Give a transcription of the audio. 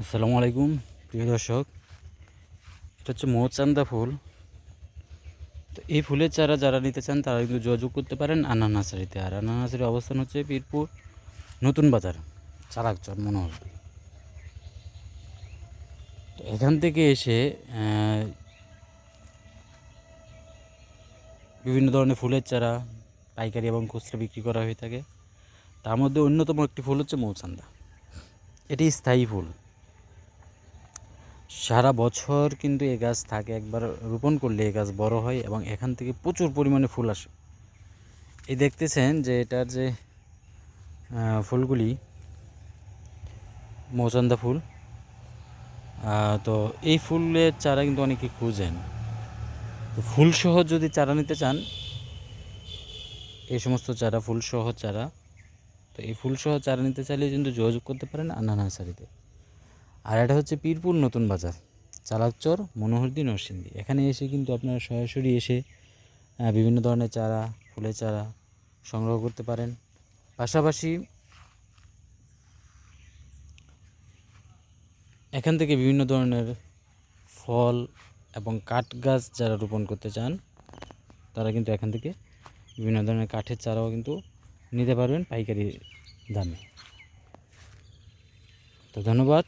আসসালামু আলাইকুম প্রিয় দর্শক, এটা হচ্ছে মৌচান্দা ফুল। তো এই ফুলের চারা যারা নিতে চান তারা কিন্তু যোগাযোগ করতে পারেন আন্না নার্সারিতে। আর আন্না নার্সারির অবস্থান হচ্ছে পীরপুর নতুন বাজার, চালাকচর মনোহরদী। তো এখান থেকে এসে বিভিন্ন ধরনের ফুলের চারা পাইকারি এবং খুচরা বিক্রি করা হয়ে থাকে। তার মধ্যে অন্যতম একটি ফুল হচ্ছে মৌচান্দা। এটি স্থায়ী ফুল, সারা বছর কিন্তু এই গাছ থাকে। একবার রোপণ করলে এই গাছ বড় হয় এবং এখান থেকে প্রচুর পরিমাণে ফুল আসে। এই দেখতেছেন যে এটার যে ফুলগুলি মৌচান্দা ফুল। তো এই ফুলের চারা কিন্তু অনেকে খুঁজেন। তো ফুলসহ যদি চারা নিতে চান, এই সমস্ত চারা ফুলসহ চারা, তো এই ফুলসহ চারা নিতে চাইলে কিন্তু যোগাযোগ করতে পারেন আন্না নার্সারিতে। আর এটা হচ্ছে পীরপুর নতুন বাজার, চালাকচর মনোহরদী নরসিংদী। এখানে এসে কিন্তু আপনারা সরাসরি এসে বিভিন্ন ধরনের চারা, ফুলের চারা সংগ্রহ করতে পারেন। পাশাপাশি এখান থেকে বিভিন্ন ধরনের ফল এবং কাঠ গাছ যারা রোপণ করতে চান তারা কিন্তু এখান থেকে বিভিন্ন ধরনের কাঠের চারাও কিন্তু নিতে পারবেন পাইকারি দামে। তো ধন্যবাদ।